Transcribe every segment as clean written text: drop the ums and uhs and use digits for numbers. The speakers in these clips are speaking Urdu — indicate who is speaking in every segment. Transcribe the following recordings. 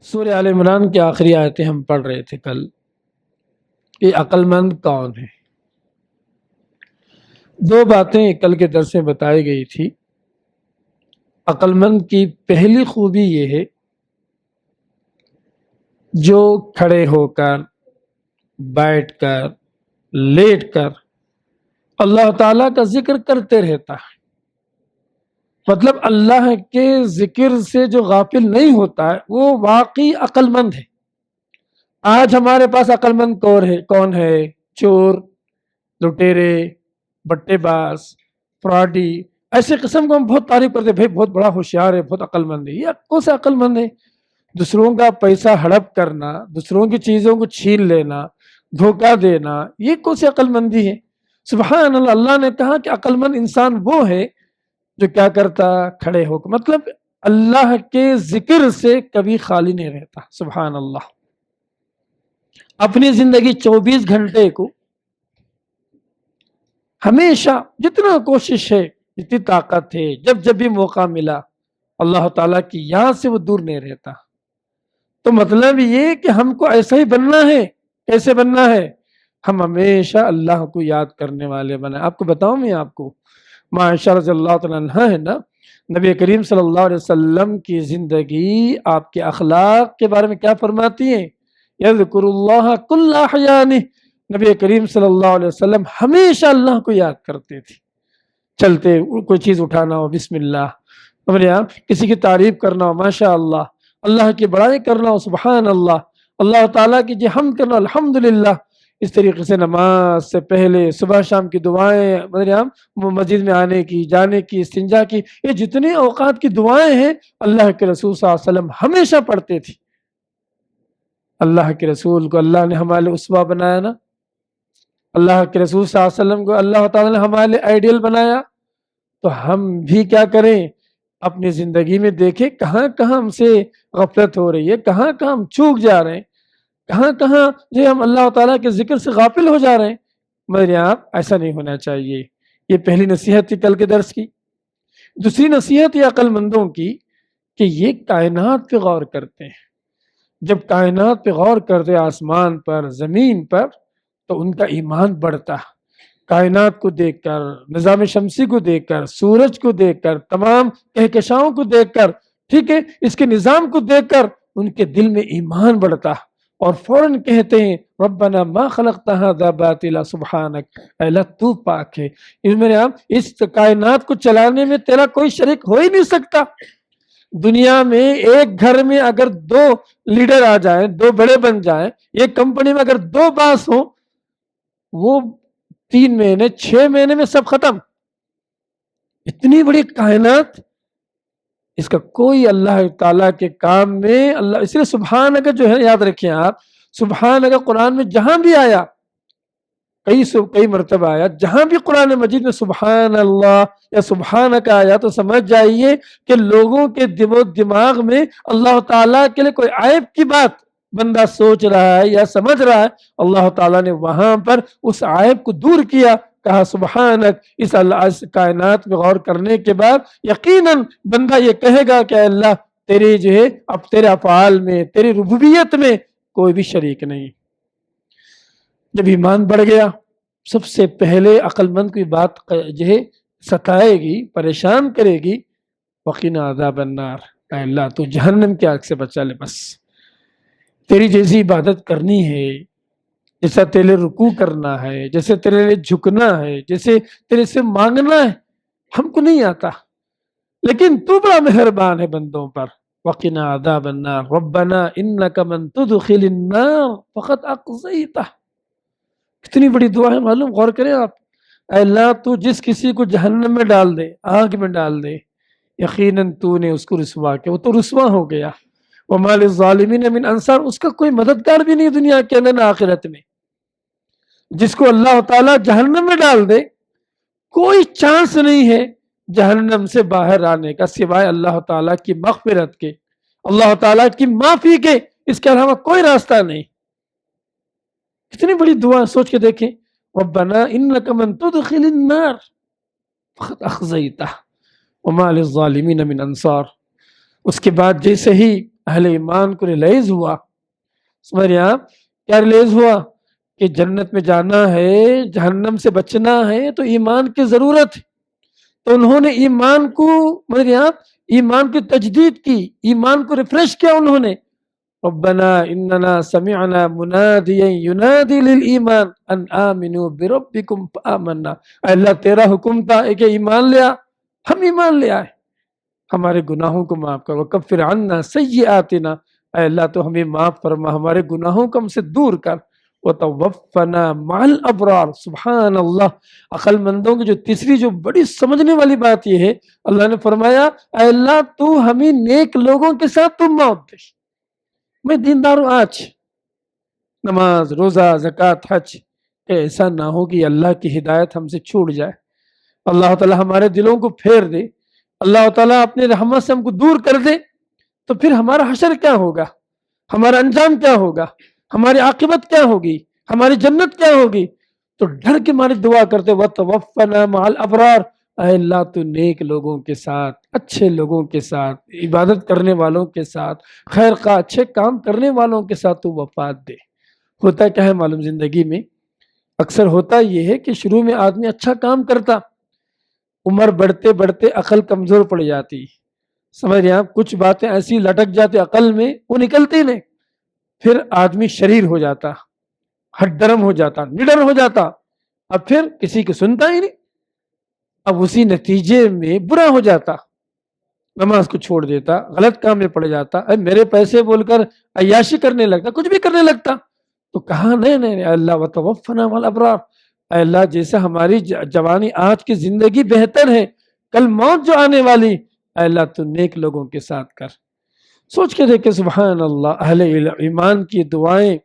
Speaker 1: سورہ آل عمران کی آخری آیتیں ہم پڑھ رہے تھے کل کہ عقل مند کون ہے۔ دو باتیں کل کے درس میں بتائی گئی تھی۔ عقل مند کی پہلی خوبی یہ ہے جو کھڑے ہو کر، بیٹھ کر، لیٹ کر اللہ تعالیٰ کا ذکر کرتے رہتا ہے، مطلب اللہ کے ذکر سے جو غافل نہیں ہوتا ہے وہ واقعی عقل مند ہے۔ آج ہمارے پاس عقل مند کون ہے؟ چور، لٹیرے، بٹے باز، فراڈی، ایسے قسم کو ہم بہت تعریف کرتے ہیں، بھائی بہت بڑا ہوشیار ہے، بہت عقل مند ہے۔ یہ کون سا عقل مند ہے؟ دوسروں کا پیسہ ہڑپ کرنا، دوسروں کی چیزوں کو چھین لینا، دھوکہ دینا، یہ کون سی عقل مندی ہے؟ سبحان اللہ، اللہ نے کہا کہ عقل مند انسان وہ ہے جو کیا کرتا؟ کھڑے ہو کر، مطلب اللہ کے ذکر سے کبھی خالی نہیں رہتا۔ سبحان اللہ، اپنی زندگی 24 گھنٹے کو ہمیشہ جتنا کوشش ہے، جتنی طاقت ہے، جب بھی موقع ملا اللہ تعالیٰ کی یاد سے وہ دور نہیں رہتا۔ تو مطلب یہ کہ ہم کو ایسا ہی بننا ہے۔ کیسے بننا ہے؟ ہم ہمیشہ اللہ کو یاد کرنے والے بنائیں۔ آپ کو بتاؤں، میں آپ کو معائشہ رضی اللہ تعالیٰ عنہا ہے نا، نبی کریم صلی اللہ علیہ وسلم کی زندگی، آپ کے اخلاق کے بارے میں کیا فرماتی ہیں؟ یذکر اللہ کل احیانہ، نبی کریم صلی اللہ علیہ وسلم ہمیشہ اللہ کو یاد کرتے تھے۔ چلتے کوئی چیز اٹھانا ہو بسم اللہ، کسی کی تعریف کرنا ہو ماشاء اللہ، اللہ کی بڑائی کرنا ہو سبحان اللہ، اللہ تعالیٰ کی جی حمد کرنا الحمدللہ۔ اس طریقے سے نماز سے پہلے صبح شام کی دعائیں، مسجد میں آنے کی، جانے کی، استنجا کی، یہ جتنے اوقات کی دعائیں ہیں اللہ کے رسول صلی اللہ علیہ وسلم ہمیشہ پڑھتے تھے۔ اللہ کے رسول کو اللہ نے ہمارے اسوہ بنایا نا، اللہ کے رسول صلی اللہ علیہ وسلم کو اللہ تعالیٰ نے ہمارے آئیڈیل بنایا، تو ہم بھی کیا کریں؟ اپنی زندگی میں دیکھیں کہاں کہاں ہم سے غفلت ہو رہی ہے، کہاں کہاں ہم چوک جا رہے ہیں، کہاں کہاں جو ہم اللہ تعالیٰ کے ذکر سے غافل ہو جا رہے ہیں۔ میرے آپ ایسا نہیں ہونا چاہیے۔ یہ پہلی نصیحت تھی کل کے درس کی۔ دوسری نصیحت یہ عقل مندوں کی کہ یہ کائنات پہ غور کرتے ہیں۔ جب کائنات پہ غور کرتے، آسمان پر، زمین پر، تو ان کا ایمان بڑھتا۔ کائنات کو دیکھ کر، نظام شمسی کو دیکھ کر، سورج کو دیکھ کر، تمام کہکشاؤں کو دیکھ کر، ٹھیک ہے، اس کے نظام کو دیکھ کر ان کے دل میں ایمان بڑھتا، اور فوراً کہتے ہیں ربنا ما خلقت ھذا باطلا سبحانک، اے اللہ تو پاک ہے، اس کائنات کو چلانے میں تیرا کوئی شریک ہو ہی نہیں سکتا۔ دنیا میں ایک گھر میں اگر 2 لیڈر آ جائیں، 2 بڑے بن جائیں، ایک کمپنی میں اگر 2 باس ہوں، وہ 3 مہینے 6 مہینے میں سب ختم۔ اتنی بڑی کائنات، اس کا کوئی اللہ تعالیٰ کے کام میں اللہ، اس لیے سبحان کا جو ہے یاد رکھیں آپ، سبحان کا قرآن میں جہاں بھی آیا، کئی مرتبہ آیا، جہاں بھی قرآن مجید میں سبحان اللہ یا سبحان کا آیا تو سمجھ جائیے کہ لوگوں کے دماغ میں اللہ تعالیٰ کے لیے کوئی عیب کی بات بندہ سوچ رہا ہے یا سمجھ رہا ہے، اللہ تعالیٰ نے وہاں پر اس عیب کو دور کیا، کہا سبحانک۔ اس کائنات میں غور کرنے کے بعد یقیناً بندہ یہ کہے گا کہ اللہ تیری جو ہے اب تیرے افعال میں، تیری ربوبیت میں کوئی بھی شریک نہیں۔ جب ایمان بڑھ گیا، سب سے پہلے عقل مند کی بات جو ہے ستائے گی، پریشان کرے گی، وقنا عذاب النار، اے اللہ تو جہنم کی آگ سے بچا لے، بس تیری جیسی عبادت کرنی ہے، جیسا تیرے رکوع کرنا ہے، جیسے تیرے لیے جھکنا ہے، جیسے تیرے سے مانگنا ہے، ہم کو نہیں آتا، لیکن تو بڑا مہربان ہے بندوں پر۔ وقنا عذاب النار ربنا انک من تدخل النار فقد اخزیتہ۔ کتنی بڑی دعا ہے، معلوم، غور کریں آپ۔ اے اللہ تو جس کسی کو جہنم میں ڈال دے، آگ میں ڈال دے، یقیناً تو نے اس کو رسوا کیا، وہ تو رسوا ہو گیا۔ وَمَا لِلظَّالِمِينَ مِنْ انصار، اس کا کوئی مددگار بھی نہیں دنیا کے اندر نہ آخرت میں۔ جس کو اللہ تعالیٰ جہنم میں ڈال دے، کوئی چانس نہیں ہے جہنم سے باہر آنے کا سوائے اللہ تعالیٰ کی مغفرت کے، اللہ تعالیٰ کی معافی کے، اس کے علاوہ کوئی راستہ نہیں۔ کتنی بڑی دعا، سوچ کے دیکھیں، ربنا انک من تدخل النار فقد اخزیتہ وما للظالمین من انصار۔ اس کے بعد جیسے ہی اہل ایمان کو ریلائز ہوا، سمجھ رہے ہیں آپ کیا ریلائز ہوا کہ جنت میں جانا ہے، جہنم سے بچنا ہے تو ایمان کی ضرورت ہے۔ تو انہوں نے ایمان کو سمجھ رہے ہیں آپ، ایمان کی تجدید کی، ایمان کو ریفریش کیا انہوں نے۔ ربنا اننا سمعنا منادیا ینادی للایمان ان آمنوا بربکم فآمنا، اے اللہ تیرا حکم تھا کہ ایمان لیا، ہم ایمان لے آئے، ہمارے گناہوں کو معاف کر، وکفر عنا سیئاتنا، اے اللہ تو ہمیں معاف فرما، ہمارے گناہوں کو ہم سے دور کر، وتوفنا مع الابرار۔ سبحان اللہ، عقل مندوں کی جو تیسری جو بڑی سمجھنے والی بات یہ ہے، اللہ نے فرمایا اے اللہ تو ہمیں نیک لوگوں کے ساتھ تم موت دے۔ میں دیندار ہوں آج، نماز روزہ زکوٰۃ حج، کہ ایسا نہ ہو کہ اللہ کی ہدایت ہم سے چھوٹ جائے، اللہ تعالیٰ ہمارے دلوں کو پھیر دے، اللہ تعالیٰ اپنے رحمت سے ہم کو دور کر دے، تو پھر ہمارا حشر کیا ہوگا، ہمارا انجام کیا ہوگا، ہماری عاقبت کیا ہوگی، ہماری جنت کیا ہوگی۔ تو ڈر کے مارے دعا کرتے وَتَوَفَّنَا مَعَ الْأَبْرَارِ، اے اللہ تو نیک لوگوں کے ساتھ، اچھے لوگوں کے ساتھ، عبادت کرنے والوں کے ساتھ، خیر کا اچھے کام کرنے والوں کے ساتھ تو وفات دے۔ ہوتا کیا ہے معلوم زندگی میں، اکثر ہوتا یہ ہے کہ شروع میں آدمی اچھا کام کرتا، عمر بڑھتے بڑھتے عقل کمزور پڑ جاتی، سمجھ رہے ہیں آپ، کچھ باتیں ایسی لٹک جاتی عقل میں وہ نکلتی نہیں، پھر آدمی شریر ہو جاتا، ہٹ درم ہو جاتا، نڈر ہو جاتا، اب پھر کسی کی سنتا ہی نہیں، اب اسی نتیجے میں برا ہو جاتا، نماز کو چھوڑ دیتا، غلط کام میں پڑ جاتا، اے میرے پیسے بول کر عیاشی کرنے لگتا، کچھ بھی کرنے لگتا۔ تو کہا نہیں نہیں اللہ وتوفنا مع الابرار، اے اللہ جیسا ہماری جوانی آج کی زندگی بہتر ہے، کل موت جو آنے والی، اے اللہ تو نیک لوگوں کے ساتھ کر۔ سوچ کے دیکھیں سبحان اللہ، اہل ایمان کی دعائیں،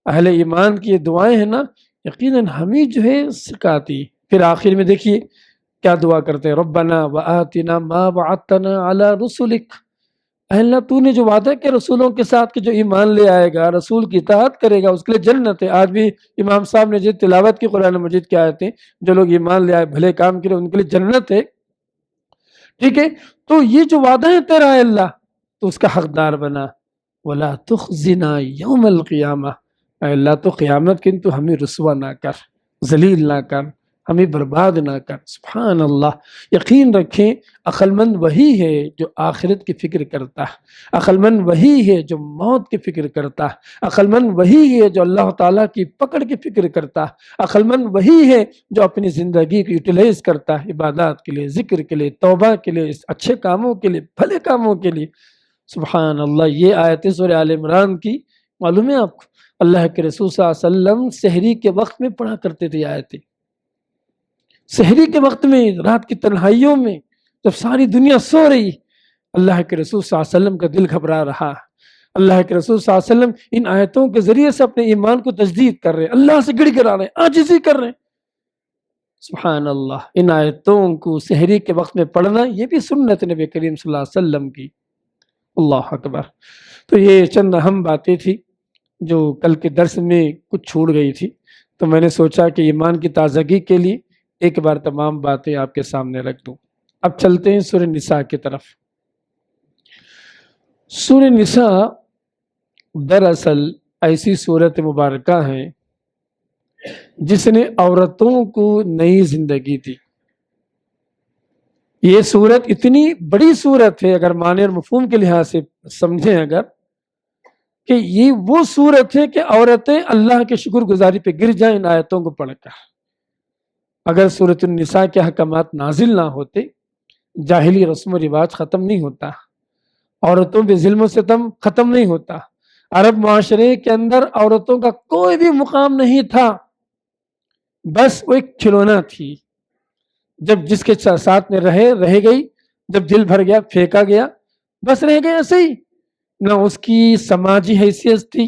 Speaker 1: اہل ایمان کی دعائیں ہیں نا، یقیناً ہمیں جو ہے سکھاتی۔ پھر آخر میں دیکھیے کیا دعا کرتے ہیں، ربنا وآتنا ما وعدتنا علی رسلک، اے اللہ تو نے جو وعدہ کہ رسولوں کے ساتھ کہ جو ایمان لے آئے گا، رسول کی اطاعت کرے گا، اس کے لیے جنت ہے۔ آج بھی امام صاحب نے جو تلاوت کی قرآن مجید کی آیتیں، جو لوگ ایمان لے آئے بھلے کام کے لیے، ان کے لیے جنت ہے، ٹھیک ہے۔ تو یہ جو وعدہ ہے تیرا ہے اللہ، تو اس کا حقدار بنا، وَلَا تُخْزِنَا يَوْمَ الْقِيَامَةِ، اے اللہ تو قیامت کے دن تو ہمیں رسوا نہ کر، ذلیل نہ کر، ہمیں برباد نہ کر۔ سبحان اللہ، یقین رکھیں عقل مند وہی ہے جو آخرت کی فکر کرتا ہے، عقل مند وہی ہے جو موت کی فکر کرتا ہے، عقل مند وہی ہے جو اللہ تعالیٰ کی پکڑ کی فکر کرتا ہے، عقل مند وہی ہے جو اپنی زندگی کو یوٹیلائز کرتا ہے عبادات کے لیے، ذکر کے لیے، توبہ کے لیے، اچھے کاموں کے لیے، بھلے کاموں کے لیے۔ سبحان اللہ، یہ آیتیں سورہ آل عمران کی معلوم ہے آپ کو، اللہ کے رسول صلی اللہ علیہ وسلم سحری کے وقت میں پڑھا کرتے تھے آیتیں، سحری کے وقت میں، رات کی تنہائیوں میں، جب ساری دنیا سو رہی، اللہ کے رسول صلی اللہ علیہ وسلم کا دل گھبرا رہا، اللہ کے رسول صلی اللہ علیہ وسلم ان آیتوں کے ذریعے سے اپنے ایمان کو تجدید کر رہے ہیں، اللہ سے گڑ گڑا رہے ہیں، عاجزی کر رہے ہیں۔ سبحان اللہ، ان آیتوں کو سحری کے وقت میں پڑھنا یہ بھی سنت نبی کریم صلی اللہ علیہ وسلم کی۔ اللہ اکبر۔ تو یہ چند اہم باتیں تھی جو کل کے درس میں کچھ چھوڑ گئی تھی، تو میں نے سوچا کہ ایمان کی تازگی کے لیے ایک بار تمام باتیں آپ کے سامنے رکھ دوں۔ اب چلتے ہیں سورہ نساء کی طرف۔ سورہ نساء دراصل ایسی صورت مبارکہ ہے جس نے عورتوں کو نئی زندگی دی۔ یہ صورت اتنی بڑی صورت ہے، اگر معنی اور مفہوم کے لحاظ سے سمجھیں اگر، کہ یہ وہ صورت ہے کہ عورتیں اللہ کے شکر گزاری پہ گر جائیں ان آیتوں کو پڑھ کر۔ اگر سورۃ النساء کے احکامات نازل نہ ہوتے، جاہلی رسم و رواج ختم نہیں ہوتا، عورتوں پہ ظلم و ستم ختم نہیں ہوتا، عرب معاشرے کے اندر عورتوں کا کوئی بھی مقام نہیں تھا، بس وہ ایک کھلونا تھی، جب جس کے ساتھ میں رہ گئی، جب دل بھر گیا پھینکا گیا، بس رہ گیا ایسے ہی، نہ اس کی سماجی حیثیت تھی،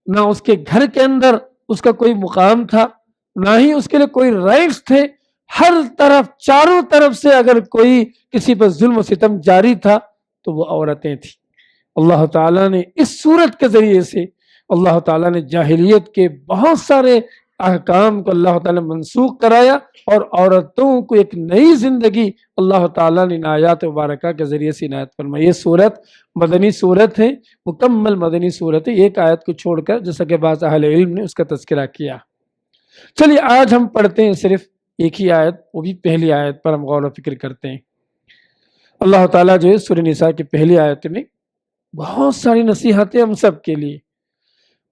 Speaker 1: نہ اس کے گھر کے اندر اس کا کوئی مقام تھا، نہ ہی اس کے لیے کوئی رائٹس تھے۔ ہر طرف چاروں طرف سے اگر کوئی کسی پر ظلم و ستم جاری تھا تو وہ عورتیں تھیں۔ اللہ تعالیٰ نے اس صورت کے ذریعے سے، اللہ تعالیٰ نے جاہلیت کے بہت سارے احکام کو اللہ تعالیٰ نے منسوخ کرایا اور عورتوں کو ایک نئی زندگی اللہ تعالیٰ نے ان آیات مبارکہ کے ذریعے سے عنایت فرمائی۔ یہ صورت مدنی صورت ہے، مکمل مدنی صورت ہے، ایک آیت کو چھوڑ کر جیسا کہ بعض اہل علم نے اس کا تذکرہ کیا۔ چلیے آج ہم پڑھتے ہیں صرف ایک ہی آیت، وہ بھی پہلی آیت پر ہم غور و فکر کرتے ہیں۔ اللہ تعالیٰ جو ہے سورہ نساء کی پہلی آیت میں بہت ساری نصیحتیں ہم سب کے لیے۔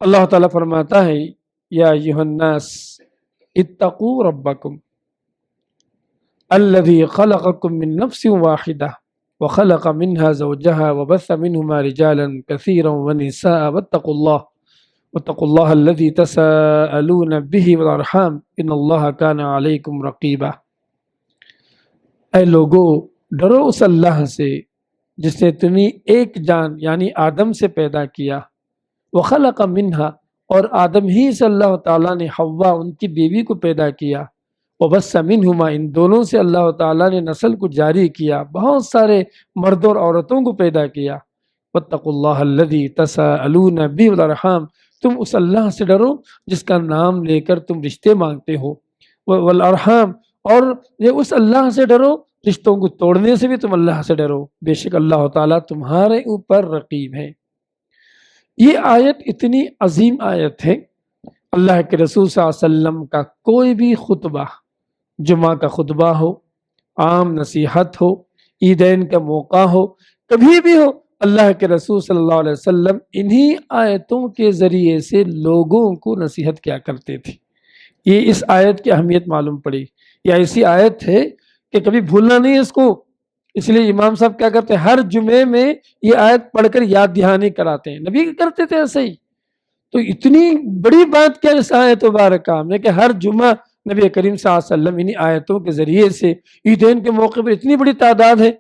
Speaker 1: اللہ تعالیٰ فرماتا ہے یا ایھا الناس اتقوا ربکم الذی خلقکم من نفس واحدہ وخلق منها زوجها وبث منهما رجالا كثيرا ونساء واتقوا الله الذي تساءلون به والارحام ان الله كان عليكم رقيبا۔ اے لوگو ڈرو اس اللہ سے جس نے تمہیں ایک جان یعنی آدم سے پیدا کیا، وخلق منها اور آدم ہی سے اللہ تعالیٰ نے حوا ان کی بیوی کو پیدا کیا، وبث منہما ان دونوں سے اللہ تعالیٰ نے نسل کو جاری کیا، بہت سارے مردوں اور عورتوں کو پیدا کیا۔ واتقوا اللہ الذی تساءلون بہ والارحام، تم اس اللہ سے ڈرو جس کا نام لے کر تم رشتے مانگتے ہو، والارحام اور یہ اس اللہ سے ڈرو رشتوں کو توڑنے سے بھی تم اللہ سے ڈرو، بے شک اللہ تعالیٰ تمہارے اوپر رقیب ہے۔ یہ آیت اتنی عظیم آیت ہے، اللہ کے رسول صلی اللہ علیہ وسلم کا کوئی بھی خطبہ، جمعہ کا خطبہ ہو، عام نصیحت ہو، عیدین کا موقع ہو، کبھی بھی ہو، اللہ کے رسول صلی اللہ علیہ وسلم انہی آیتوں کے ذریعے سے لوگوں کو نصیحت کیا کرتے تھے۔ یہ اس آیت کی اہمیت معلوم پڑی، یہ ایسی آیت ہے کہ کبھی بھولنا نہیں اس کو، اس لیے امام صاحب کیا کرتے ہیں ہر جمعے میں یہ آیت پڑھ کر یاد دہانی کراتے ہیں، نبی کرتے تھے ایسے ہی۔ تو اتنی بڑی بات کیا اس آیت مبارکہ میں کہ ہر جمعہ نبی کریم صلی اللہ علیہ وسلم انہی آیتوں کے ذریعے سے، عیدین کے موقع پر اتنی بڑی تعداد ہے،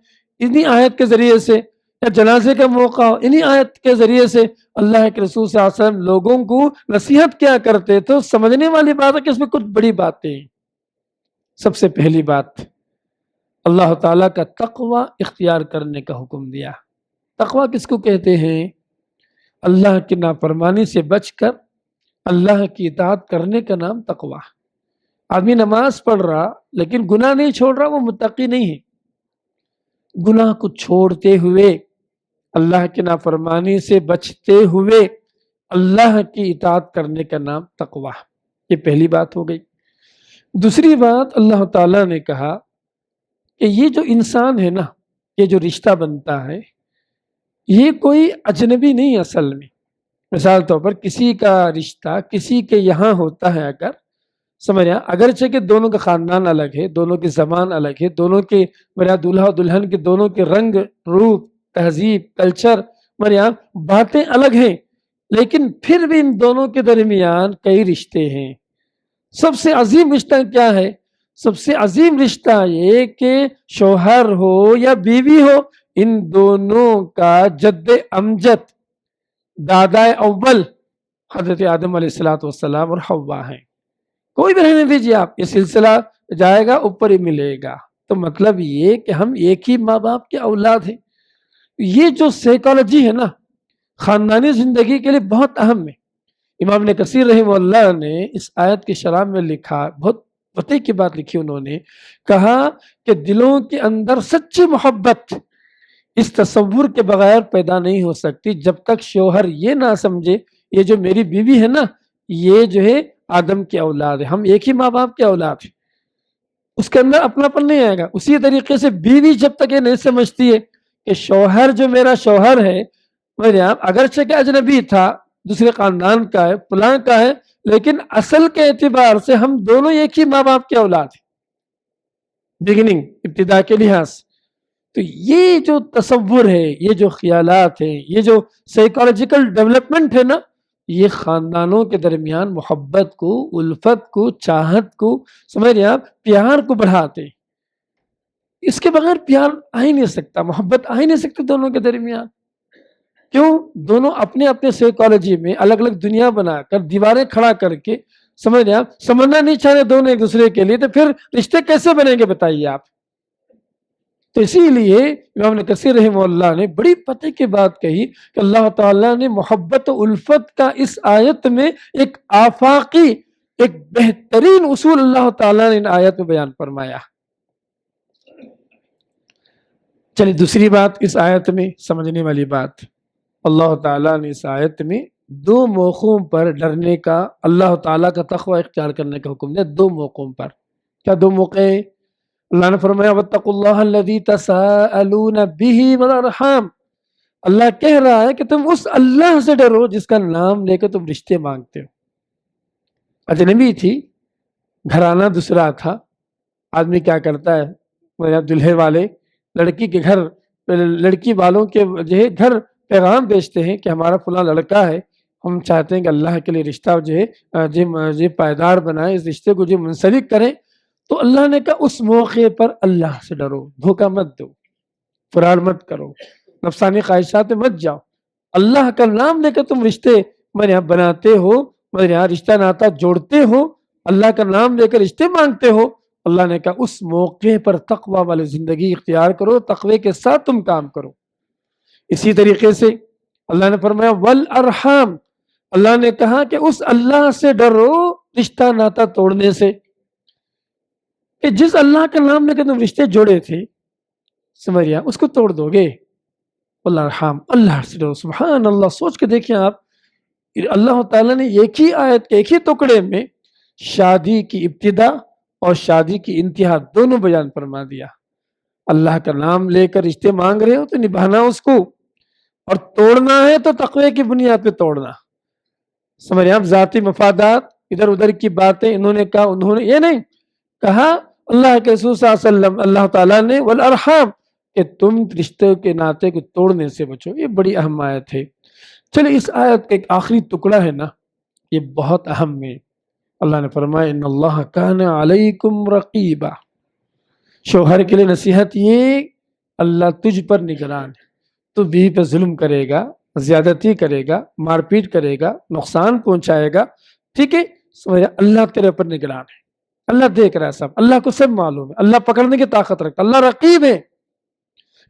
Speaker 1: انہی آیت کے ذریعے سے، یا جنازے کا موقع ہو، انہی آیت کے ذریعے سے اللہ کے رسول صلی اللہ علیہ وسلم لوگوں کو نصیحت کیا کرتے۔ تو سمجھنے والی بات ہے کہ اس میں کچھ بڑی باتیں ہیں۔ سب سے پہلی بات، اللہ تعالیٰ کا تقوی اختیار کرنے کا حکم دیا۔ تقوی کس کو کہتے ہیں؟ اللہ کی نافرمانی سے بچ کر اللہ کی اطاعت کرنے کا نام تقوی۔ آدمی نماز پڑھ رہا لیکن گناہ نہیں چھوڑ رہا، وہ متقی نہیں ہے۔ گناہ کو چھوڑتے ہوئے، اللہ کی نافرمانی سے بچتے ہوئے اللہ کی اطاعت کرنے کا نام تقوی۔ یہ پہلی بات ہو گئی۔ دوسری بات، اللہ تعالیٰ نے کہا کہ یہ جو انسان ہے نا، یہ جو رشتہ بنتا ہے، یہ کوئی اجنبی نہیں اصل میں۔ مثال طور پر کسی کا رشتہ کسی کے یہاں ہوتا ہے، اگر سمجھا، اگرچہ کہ دونوں کا خاندان الگ ہے، دونوں کی زبان الگ ہے، دونوں کے دولہا و دلہن کے دونوں کے رنگ روپ، تہذیب، کلچر، باتیں الگ ہیں، لیکن پھر بھی ان دونوں کے درمیان کئی رشتے ہیں۔ سب سے عظیم رشتہ کیا ہے؟ سب سے عظیم رشتہ یہ کہ شوہر ہو یا بیوی ہو، ان دونوں کا جد امجد، دادا اول حضرت آدم علیہ السلام اور حوا ہیں۔ کوئی بھی رہنے دیجیے آپ، یہ سلسلہ جائے گا اوپر ہی ملے گا۔ تو مطلب یہ کہ ہم ایک ہی ماں باپ کے اولاد ہیں۔ یہ جو سائیکالوجی ہے نا، خاندانی زندگی کے لیے بہت اہم ہے۔ امام ابن کثیر رحمہ اللہ نے اس آیت کی شرح میں لکھا، بہت پتہ کی بات لکھی، انہوں نے کہا کہ دلوں کے اندر سچی محبت اس تصور کے بغیر پیدا نہیں ہو سکتی جب تک شوہر یہ نہ سمجھے یہ جو میری بیوی ہے نا، یہ جو ہے آدم کی اولاد ہے، ہم ایک ہی ماں باپ کے اولاد ہیں۔ اس کے اندر اپنا پن نہیں آئے گا۔ اسی طریقے سے بیوی جب تک یہ نہیں سمجھتی ہے کہ شوہر جو میرا شوہر ہے، اگرچہ کہ اجنبی تھا، دوسرے خاندان کا ہے، فلاں کا ہے، لیکن اصل کے اعتبار سے ہم دونوں ایک ہی ماں باپ کے اولاد ہیں، بگننگ، ابتدا کے لحاظ۔ تو یہ جو تصور ہے، یہ جو خیالات ہیں، یہ جو سائیکالوجیکل ڈیولپمنٹ ہے نا، یہ خاندانوں کے درمیان محبت کو، الفت کو، چاہت کو، سمجھ رہے آپ، پیار کو بڑھاتے ہیں۔ اس کے بغیر پیار آ ہی نہیں سکتا، محبت آ ہی نہیں سکتی دونوں کے درمیان۔ کیوں؟ دونوں اپنے اپنے سائیکالوجی میں الگ الگ دنیا بنا کر، دیواریں کھڑا کر کے، سمجھ رہے آپ، سمجھنا نہیں چاہ رہے دونوں ایک دوسرے کے لیے، تو پھر رشتے کیسے بنیں گے بتائیے آپ؟ تو اسی لیے امام ابن کثیر رحمہ اللہ نے بڑی پتہ کی بات کہی کہ اللہ تعالیٰ نے محبت و الفت کا اس آیت میں ایک آفاقی ایک بہترین اصول اللہ تعالیٰ نے ان آیت میں بیان فرمایا۔ چلیے دوسری بات اس آیت میں سمجھنے والی بات، اللہ تعالیٰ نے اس آیت میں دو موقعوں پر ڈرنے کا، اللہ تعالیٰ کا تقوی اختیار کرنے کا حکم دیا، دو موقعوں پر۔ کیا دو موقع ہیں؟ اللہ نے فرمایا وَاتَّقُوا اللَّهَ الَّذِي تَسَاءَلُونَ بِهِ وَالْأَرْحَامَ، اللہ کہہ رہا ہے کہ تم اس اللہ سے ڈرو جس کا نام لے کر تم رشتے مانگتے ہو۔ اجنبی تھی، گھرانہ دوسرا تھا۔ آدمی کیا کرتا ہے، دلہے والے لڑکی کے گھر، لڑکی والوں کے جو ہے گھر پیغام بھیجتے ہیں کہ ہمارا فلاں لڑکا ہے، ہم چاہتے ہیں کہ اللہ کے لیے رشتہ جو ہے پائیدار بنائے، اس رشتے کو جو منسلک کریں۔ تو اللہ نے کہا اس موقع پر اللہ سے ڈرو، دھوکہ مت دو، فرار مت کرو، نفسانی خواہشات میں مت جاؤ، اللہ کا نام لے کر تم رشتے میرے یہاں بناتے ہو، میرے یہاں رشتہ ناتا جوڑتے ہو، اللہ کا نام لے کر رشتے مانگتے ہو۔ اللہ نے کہا اس موقع پر تقوی والی زندگی اختیار کرو، تقوی کے ساتھ تم کام کرو۔ اسی طریقے سے اللہ نے فرمایا والارحام، اللہ نے کہا کہ اس اللہ سے ڈرو رشتہ ناتا توڑنے سے، کہ جس اللہ کا نام لے کر تم رشتے جوڑے تھے سمجھیا اس کو توڑ دو گے۔ والارحام، اللہ سے ڈرو۔ سبحان اللہ، سوچ کے دیکھیں آپ، اللہ تعالیٰ نے ایک ہی آیت کے ایک ہی ٹکڑے میں شادی کی ابتدا اور شادی کی انتہا دونوں بیان فرما دیا۔ اللہ کا نام لے کر رشتے مانگ رہے ہو تو نبھانا اس کو، اور توڑنا ہے تو تقوی کی بنیاد پہ توڑنا۔ سمجھے آپ، ذاتی مفادات ادھر ادھر کی باتیں انہوں نے کہا، انہوں نے یہ نہیں کہا، اللہ کے رسول صلی اللہ علیہ وسلم اللہ تعالیٰ نے والارحام کہ تم رشتے کے ناطے کو توڑنے سے بچو۔ یہ بڑی اہم آیت ہے۔ چلے اس آیت کا ایک آخری ٹکڑا ہے نا، یہ بہت اہم ہے۔ اللہ نے فرمایا ان اللہ کان علیکم رقیبا، شوہر کے لیے نصیحت یہ، اللہ تجھ پر نگران ہے۔ تو بیوی پہ ظلم کرے گا، زیادتی کرے گا، مار پیٹ کرے گا، نقصان پہنچائے گا، ٹھیک ہے، اللہ تیرے پر نگران ہے، اللہ دیکھ رہا ہے سب، اللہ کو سب معلوم ہے، اللہ پکڑنے کی طاقت رکھتا، اللہ رقیب ہے۔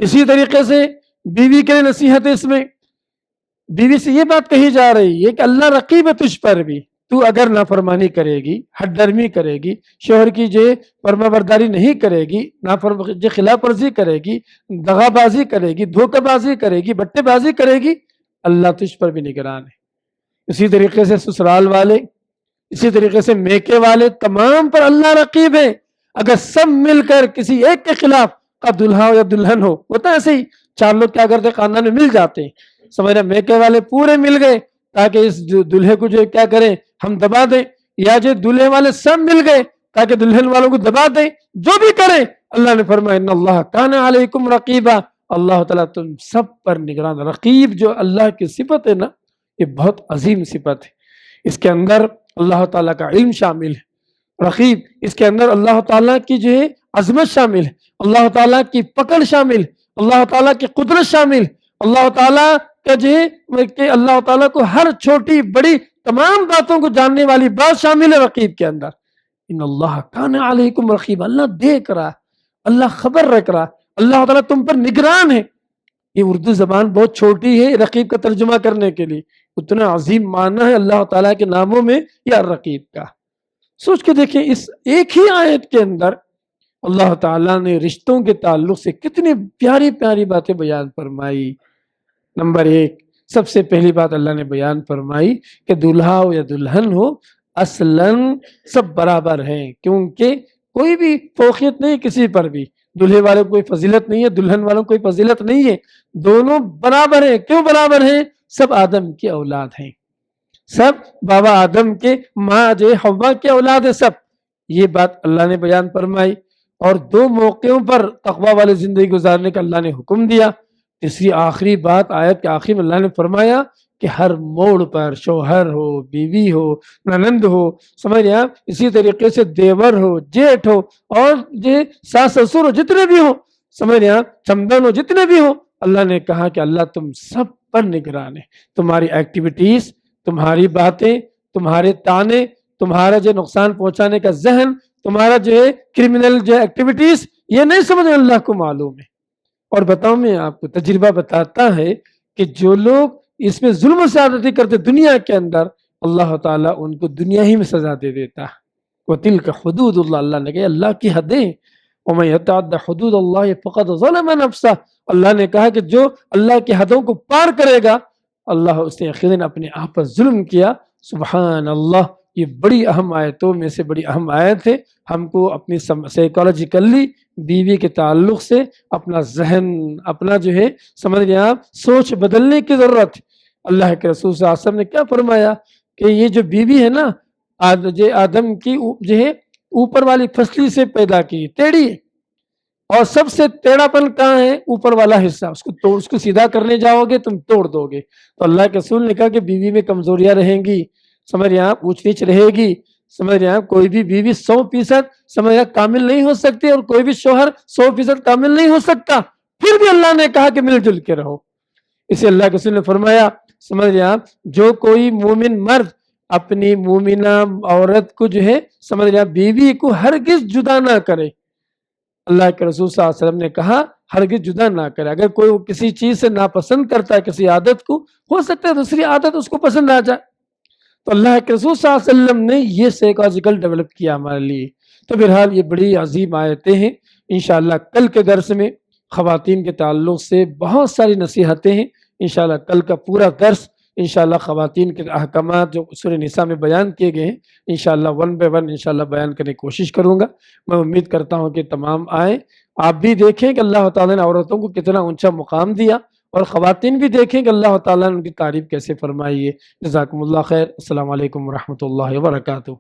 Speaker 1: اسی طریقے سے بیوی کے لیے نصیحت ہے، اس میں بیوی سے یہ بات کہی جا رہی ہے کہ اللہ رقیب ہے تجھ پر بھی، تو اگر نافرمانی کرے گی، حد درمی کرے گی، شوہر کی جو فرما برداری نہیں کرے گی، جو خلاف ورزی کرے گی، دغا بازی کرے گی، دھوکہ بازی کرے گی، بٹے بازی کرے گی، اللہ تجھ پر بھی نگران ہے۔ اسی طریقے سے سسرال والے، اسی طریقے سے میکے والے، تمام پر اللہ رقیب ہے۔ اگر سب مل کر کسی ایک کے خلاف کا دلہا ہو یا دلہن ہو، ہوتا ہے ایسے ہی، چار لوگ کیا کرتے خاندان میں مل جاتے ہیں، سمجھ رہے، میکے والے پورے مل گئے تاکہ اس دلہے کو جو کیا کریں ہم دبا دیں، یا جو دلہے والے سب مل گئے تاکہ دلہن والوں کو دبا دیں، جو بھی کریں اللہ نے فرمایا ان اللہ کان علیکم رقیبا، اللہ تعالیٰ تم سب پر نگران۔ رقیب جو اللہ کی صفت ہے نا، یہ بہت عظیم صفت ہے۔ اس کے اندر اللہ تعالیٰ کا علم شامل ہے، رقیب اس کے اندر اللہ تعالیٰ کی جو ہے عظمت شامل ہے، اللہ تعالیٰ کی پکڑ شامل، اللہ تعالیٰ کی قدرت شامل، اللہ تعالیٰ کا جو ہے کہ اللہ تعالیٰ کو ہر چھوٹی بڑی تمام باتوں کو جاننے والی بات شامل ہے رقیب کے اندر۔ ان اللہ کان علیکم رقیب، اللہ دیکھ رہا، اللہ خبر رکھ رہا، اللہ تعالیٰ تم پر نگران ہے۔ یہ اردو زبان بہت چھوٹی ہے رقیب کا ترجمہ کرنے کے لیے، اتنا عظیم معنی ہے اللہ تعالیٰ کے ناموں میں یا رقیب کا۔ سوچ کے دیکھیں اس ایک ہی آیت کے اندر اللہ تعالیٰ نے رشتوں کے تعلق سے کتنی پیاری پیاری باتیں بیان فرمائی۔ نمبر ایک، سب سے پہلی بات اللہ نے بیان فرمائی کہ دلہا ہو یا دلہن ہو، اصلاً سب برابر ہیں، کیونکہ کوئی بھی فوقیت نہیں کسی پر بھی، دلہے والوں کو کوئی فضیلت نہیں ہے، دلہن والوں کو کوئی فضیلت نہیں ہے، دونوں برابر ہیں۔ کیوں برابر ہیں؟ سب آدم کی اولاد ہیں، سب بابا آدم کے ماں جو حوا کی اولاد ہے سب، یہ بات اللہ نے بیان فرمائی۔ اور دو موقعوں پر تقوی والی زندگی گزارنے کا اللہ نے حکم دیا۔ تیسری آخری بات آیت کے آخر میں اللہ نے فرمایا کہ ہر موڑ پر شوہر ہو، بیوی ہو، ننند ہو، سمجھ رہے آپ، اسی طریقے سے دیور ہو، جیٹھ ہو، اور ساس سسر ہو، جتنے بھی ہو، سمجھ رہے آپ، چمدن ہو، جتنے بھی ہو، اللہ نے کہا کہ اللہ تم سب پر نگران ہے۔ تمہاری ایکٹیویٹیز، تمہاری باتیں، تمہارے تانے، تمہارا جو نقصان پہنچانے کا ذہن، تمہارا جو ہے کرمنل جو ایکٹیویٹیز، یہ نہیں سمجھ اللہ کو معلوم ہے۔ اور بتاؤں میں آپ کو تجربہ بتاتا ہے کہ جو لوگ اس میں ظلم و زیادتی کرتے دنیا کے اندر، اللہ تعالیٰ ان کو دنیا ہی میں سزا دے دیتا ہے۔ وَتِلْكَ حُدُودُ اللَّهِ، اللہ نے کہا اللہ کی حدیں، وَمَن يَتَعَدَّ حُدُودَ اللَّهِ فَقَدْ ظَلَمَ نَفْسَهُ، اللہ نے کہا کہ جو اللہ کی حدوں کو پار کرے گا اللہ اس نے یقیناً اپنے آپ پر ظلم کیا۔ سبحان اللہ، یہ بڑی اہم آیتوں میں سے بڑی اہم آیت ہے۔ ہم کو اپنی سائیکالوجیکلی بیوی کے تعلق سے اپنا ذہن، اپنا جو ہے سمجھ گئے آپ، سوچ بدلنے کی ضرورت ہے۔ اللہ کے رسول صلی اللہ علیہ وسلم نے کیا فرمایا کہ یہ جو بیوی ہے نا، آدم کی جو ہے اوپر والی پھسلی سے پیدا کی، ٹیڑھی ہے، اور سب سے ٹیڑھا پن کہاں ہے؟ اوپر والا حصہ، اس کو سیدھا کرنے جاؤ گے تم توڑ دو گے۔ تو اللہ کے رسول نے کہا کہ بیوی میں کمزوریاں رہیں گی، سمجھ رہے ہیں آپ، اونچ نیچ رہے گی، سمجھ رہے ہیں آپ، کوئی بھی بیوی 100% سمجھ رہے ہیں کامل نہیں ہو سکتی، اور کوئی بھی شوہر 100% کامل نہیں ہو سکتا، پھر بھی اللہ نے کہا کہ مل جل کے رہو۔ اسے اللہ کے رسول نے فرمایا، سمجھ رہے ہیں آپ، جو کوئی مومن مرد اپنی مومنہ عورت کو جو ہے سمجھ رہے ہیں بیوی کو ہرگز جدا نہ کرے۔ اللہ کے رسول صلی اللہ علیہ وسلم نے کہا ہرگز جدا نہ کرے۔ اگر کوئی کسی چیز سے ناپسند کرتا ہے، کسی عادت کو، ہو سکتا ہے دوسری عادت اس کو پسند آ جائے۔ تو اللہ کے رسول صلی اللہ علیہ وسلم نے یہ سائیکالوجیکل ڈیولپ کیا ہمارے لیے۔ تو بہرحال یہ بڑی عظیم آیتیں ہیں۔ انشاءاللہ کل کے درس میں خواتین کے تعلق سے بہت ساری نصیحتیں ہیں۔ انشاءاللہ کل کا پورا درس انشاءاللہ خواتین کے احکامات جو سورہ نساء میں بیان کیے گئے ہیں انشاءاللہ 1 by 1 انشاءاللہ بیان کرنے کی کوشش کروں گا۔ میں امید کرتا ہوں کہ تمام آئیں، آپ بھی دیکھیں کہ اللہ تعالیٰ نے عورتوں کو کتنا اونچا مقام دیا، اور خواتین بھی دیکھیں کہ اللہ تعالیٰ نے ان کی تعریف کیسے فرمائی ہے۔ جزاکم اللہ خیر۔ السلام علیکم ورحمۃ اللہ وبرکاتہ۔